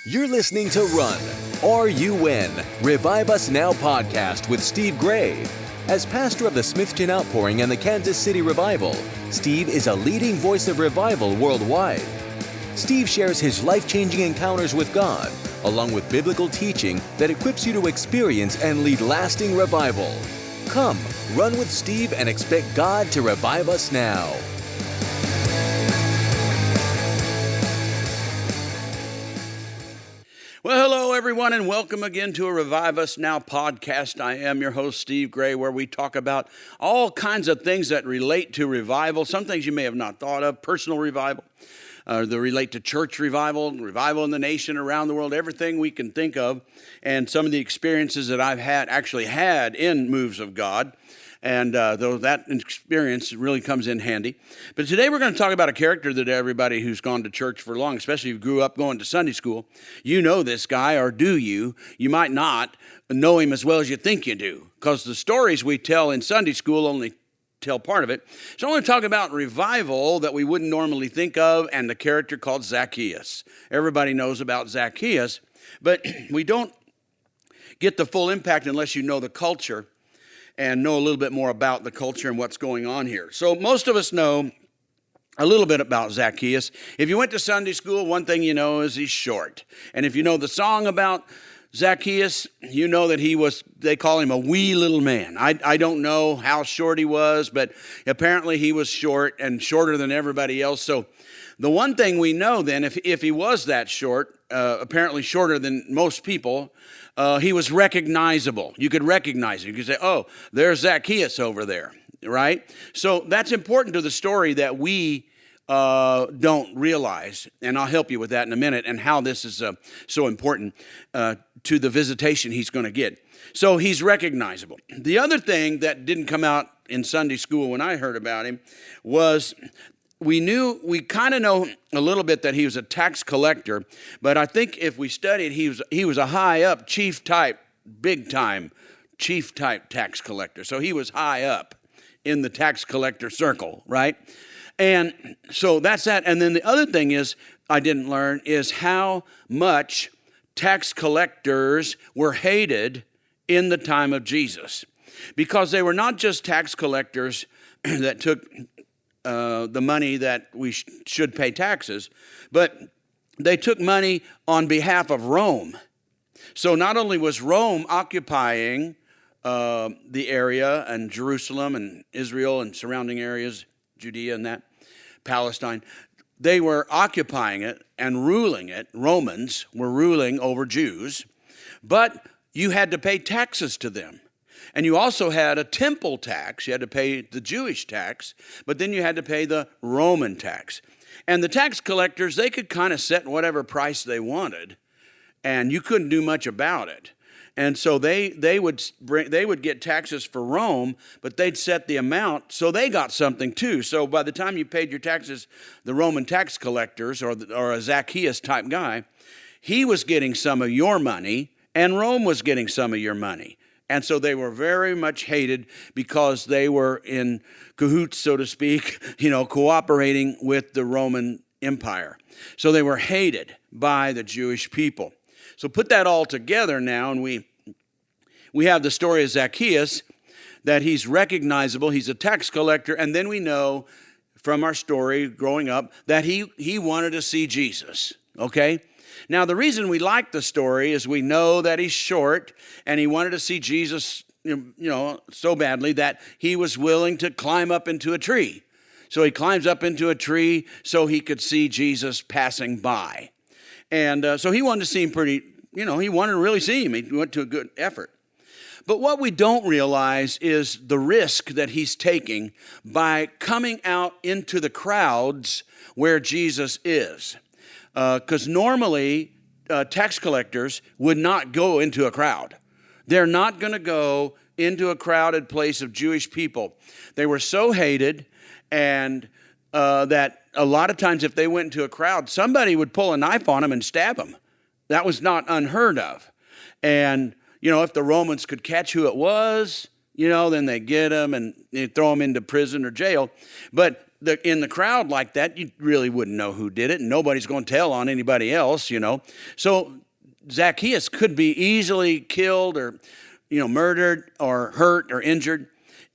You're listening to Run, or You Win, Revive Us Now podcast with Steve Gray. As pastor of the Smithton Outpouring and the Kansas City Revival, Steve is a leading voice of revival worldwide. Steve shares his life-changing encounters with God, along with biblical teaching that equips you to experience and lead lasting revival. Come, run with Steve and expect God to revive us now. Well, hello, everyone, and welcome again to a Revive Us Now podcast. I am your host, Steve Gray, where we talk about all kinds of things that relate to revival, some things you may have not thought of, personal revival, that relate to church revival, revival in the nation, around the world, everything we can think of, and some of the experiences that I've actually had in moves of God. And though that experience really comes in handy. But today we're going to talk about a character that everybody who's gone to church for long, especially if you grew up going to Sunday school, you know this guy, or do you? You might not know him as well as you think you do, because the stories we tell in Sunday school only tell part of it. So I want to talk about revival that we wouldn't normally think of, and the character called Zacchaeus. Everybody knows about Zacchaeus, but we don't get the full impact unless you know the culture and know a little bit more about the culture and what's going on here. So most of us know a little bit about Zacchaeus. If you went to Sunday school, one thing you know is he's short. And if you know the song about Zacchaeus, you know that they call him a wee little man. I don't know how short he was, but apparently he was short and shorter than everybody else. So the one thing we know then, if he was that short, apparently shorter than most people, he was recognizable. You could recognize him. You could say, oh, there's Zacchaeus over there, right? So that's important to the story that we don't realize, and I'll help you with that in a minute, and how this is so important to the visitation he's going to get. So he's recognizable. The other thing that didn't come out in Sunday school when I heard about him was we kind of know a little bit that he was a tax collector, but I think if we studied, he was a high up chief type, big time chief type tax collector. So he was high up in the tax collector circle, right? And so that's that. And then the other thing is I didn't learn is how much tax collectors were hated in the time of Jesus, because they were not just tax collectors that took the money that we should pay taxes, but they took money on behalf of Rome. So not only was Rome occupying the area and Jerusalem and Israel and surrounding areas, Judea and that, Palestine, they were occupying it and ruling it. Romans were ruling over Jews, but you had to pay taxes to them. And you also had a temple tax. You had to pay the Jewish tax, but then you had to pay the Roman tax. And the tax collectors, they could kind of set whatever price they wanted, and you couldn't do much about it. And so they would get taxes for Rome, but they'd set the amount, so they got something too. So by the time you paid your taxes, the Roman tax collectors or a Zacchaeus type guy, he was getting some of your money, and Rome was getting some of your money. And so they were very much hated because they were in cahoots, so to speak, cooperating with the Roman Empire. So they were hated by the Jewish people. So put that all together now, and we have the story of Zacchaeus, that he's recognizable, he's a tax collector, and then we know from our story growing up that he wanted to see Jesus, okay? Now, the reason we like the story is we know that he's short, and he wanted to see Jesus, so badly that he was willing to climb up into a tree. So he climbs up into a tree so he could see Jesus passing by. And so he wanted to see him he wanted to really see him. He went to a good effort. But what we don't realize is the risk that he's taking by coming out into the crowds where Jesus is. Because normally tax collectors would not go into a crowd. They're not going to go into a crowded place of Jewish people. They were so hated, and that a lot of times if they went into a crowd, somebody would pull a knife on them and stab them. That was not unheard of. And, if the Romans could catch who it was, then they get him and they throw him into prison or jail. But in the crowd like that, you really wouldn't know who did it, and nobody's going to tell on anybody else, So Zacchaeus could be easily killed or, murdered or hurt or injured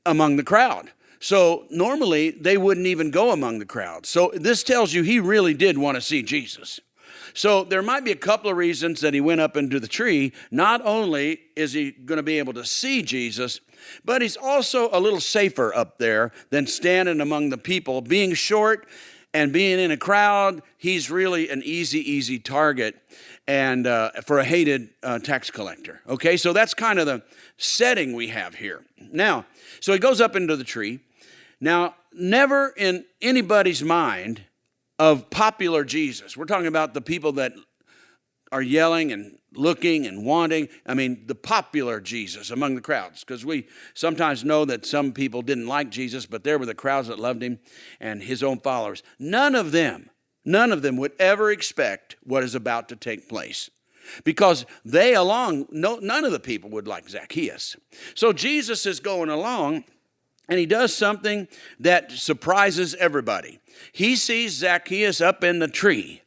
among the crowd. So normally they wouldn't even go among the crowd. So this tells you he really did want to see Jesus. So there might be a couple of reasons that he went up into the tree. Not only is he going to be able to see Jesus, but he's also a little safer up there than standing among the people. Being short and being in a crowd, he's really an easy target and for a hated tax collector. Okay, so that's kind of the setting we have here. Now, so he goes up into the tree. Now, never in anybody's mind of popular Jesus. We're talking about the people that are yelling and looking and wanting. The popular Jesus among the crowds. Because we sometimes know that some people didn't like Jesus, but there were the crowds that loved him and his own followers. None of them would ever expect what is about to take place. Because none of the people would like Zacchaeus. So Jesus is going along, and he does something that surprises everybody. He sees Zacchaeus up in the tree.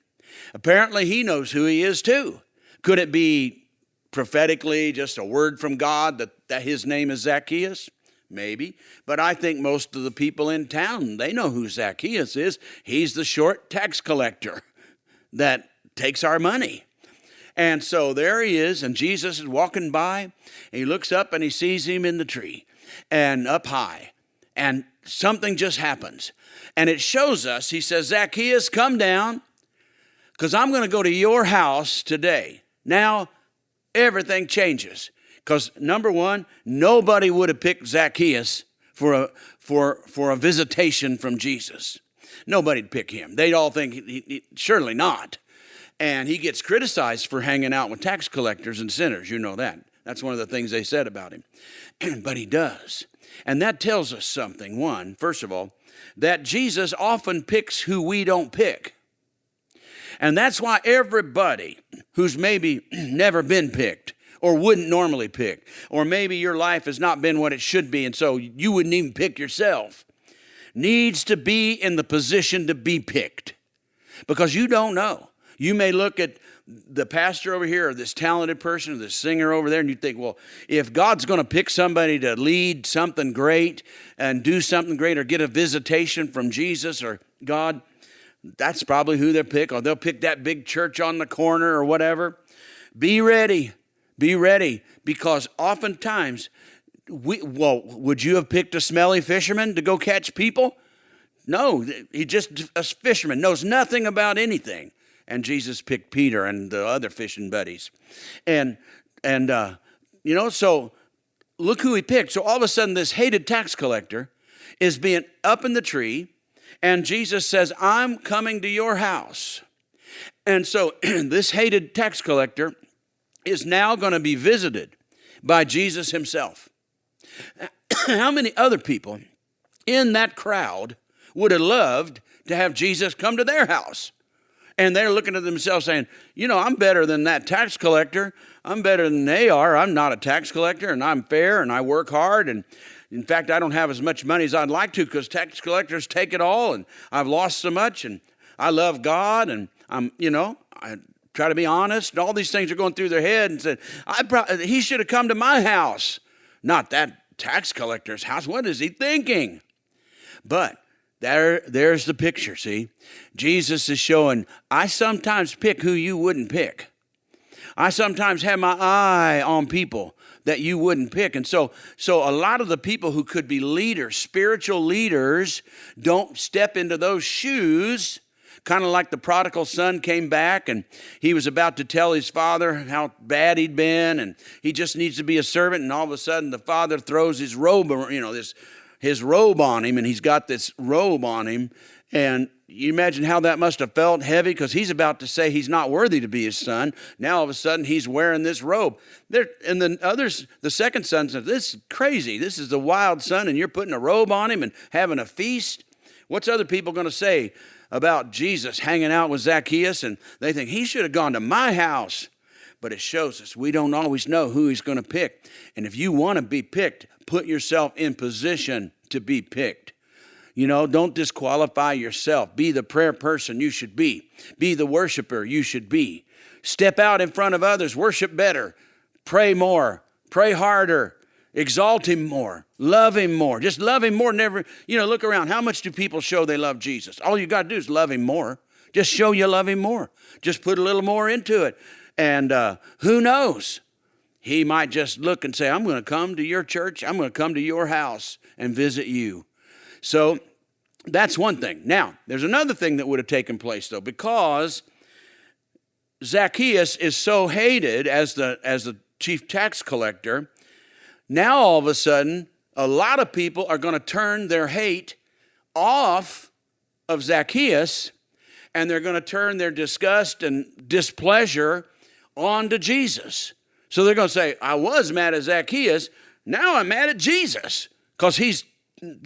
Apparently, he knows who he is too. Could it be prophetically just a word from God that his name is Zacchaeus? Maybe. But I think most of the people in town, they know who Zacchaeus is. He's the short tax collector that takes our money. And so there he is, and Jesus is walking by, and he looks up and he sees him in the tree and up high. And something just happens. And it shows us, he says, Zacchaeus, come down, because I'm going to go to your house today. Now, everything changes. Because number one, nobody would have picked Zacchaeus for a visitation from Jesus. Nobody'd pick him. They'd all think, surely not. And he gets criticized for hanging out with tax collectors and sinners. You know that. That's one of the things they said about him. But he does. And that tells us something. One, first of all, that Jesus often picks who we don't pick. And that's why everybody who's maybe never been picked or wouldn't normally pick, or maybe your life has not been what it should be, and so you wouldn't even pick yourself, needs to be in the position to be picked. Because you don't know. You may look at the pastor over here or this talented person or this singer over there and you think, well, if God's going to pick somebody to lead something great and do something great or get a visitation from Jesus or God, that's probably who they'll pick, or they'll pick that big church on the corner or whatever. Be ready, because oftentimes, would you have picked a smelly fisherman to go catch people? No, he just a fisherman, knows nothing about anything. And Jesus picked Peter and the other fishing buddies. And so look who he picked. So all of a sudden, this hated tax collector is being up in the tree, and Jesus says, I'm coming to your house. And so this hated tax collector is now going to be visited by Jesus himself. How many other people in that crowd would have loved to have Jesus come to their house? And they're looking at themselves saying, I'm better than that tax collector. I'm better than they are. I'm not a tax collector, and I'm fair, and I work hard. And in fact, I don't have as much money as I'd like to because tax collectors take it all, and I've lost so much, and I love God, and I try to be honest, and all these things are going through their head, and said, he should have come to my house, not that tax collector's house. What is he thinking? But there's the picture, see? Jesus is showing, I sometimes pick who you wouldn't pick. I sometimes have my eye on people that you wouldn't pick. And so a lot of the people who could be leaders, spiritual leaders, don't step into those shoes. Kind of like the prodigal son came back and he was about to tell his father how bad he'd been and he just needs to be a servant. And all of a sudden the father throws his robe, his robe on him, and he's got this robe on him. And you imagine how that must have felt heavy, because he's about to say he's not worthy to be his son. Now all of a sudden he's wearing this robe. And the second son says, this is crazy. This is the wild son, and you're putting a robe on him and having a feast. What's other people going to say about Jesus hanging out with Zacchaeus? And they think he should have gone to my house. but it shows us we don't always know who he's going to pick. And if you want to be picked, put yourself in position to be picked. You know, don't disqualify yourself. Be the prayer person you should be. Be the worshiper you should be. Step out in front of others. Worship better. Pray more. Pray harder. Exalt him more. Love him more. Just love him more than ever. You know, look around. How much do people show they love Jesus? All you got to do is love him more. Just show you love him more. Just put a little more into it. And who knows? He might just look and say, I'm going to come to your church. I'm going to come to your house and visit you. So that's one thing. Now, there's another thing that would have taken place, though, because Zacchaeus is so hated as the chief tax collector. Now, all of a sudden, a lot of people are going to turn their hate off of Zacchaeus, and they're going to turn their disgust and displeasure onto Jesus. So they're going to say, I was mad at Zacchaeus, now I'm mad at Jesus, because he's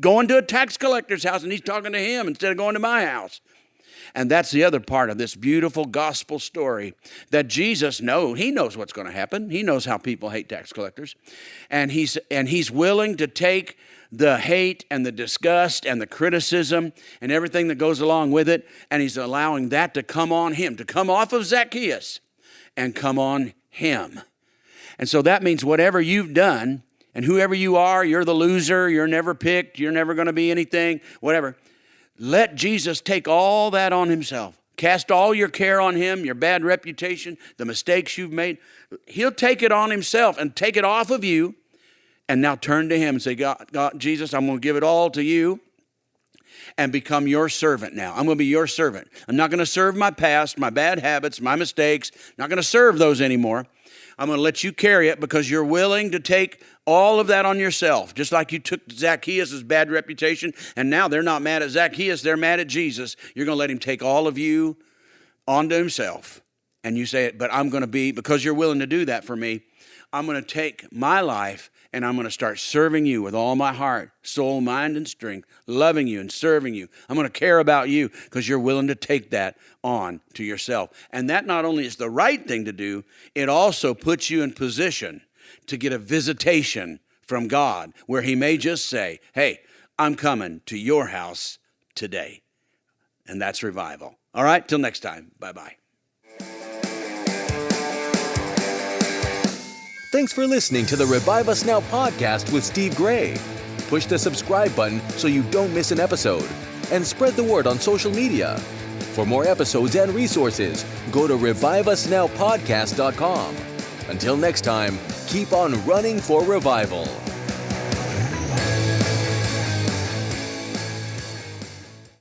going to a tax collector's house and he's talking to him instead of going to my house. And that's the other part of this beautiful gospel story, that Jesus knows. He knows what's going to happen. He knows how people hate tax collectors. And he's willing to take the hate and the disgust and the criticism and everything that goes along with it, and he's allowing that to come on him, to come off of Zacchaeus and come on him. And so that means whatever you've done, and whoever you are, you're the loser, you're never picked, you're never going to be anything, whatever. Let Jesus take all that on himself. Cast all your care on him, your bad reputation, the mistakes you've made. He'll take it on himself and take it off of you, and now turn to him and say, God, Jesus, I'm going to give it all to you and become your servant now. I'm going to be your servant. I'm not going to serve my past, my bad habits, my mistakes. Not going to serve those anymore. I'm going to let you carry it because you're willing to take all of that on yourself, just like you took Zacchaeus' bad reputation, and now they're not mad at Zacchaeus, they're mad at Jesus. You're going to let him take all of you onto himself. And you say, but I'm going to be, because you're willing to do that for me, I'm going to take my life and I'm going to start serving you with all my heart, soul, mind, and strength, loving you and serving you. I'm going to care about you because you're willing to take that on to yourself. And that not only is the right thing to do, it also puts you in position to get a visitation from God where he may just say, hey, I'm coming to your house today. And that's revival. All right, till next time. Bye-bye. Thanks for listening to the Revive Us Now podcast with Steve Gray. Push the subscribe button so you don't miss an episode, and spread the word on social media. For more episodes and resources, go to reviveusnowpodcast.com. Until next time, keep on running for revival.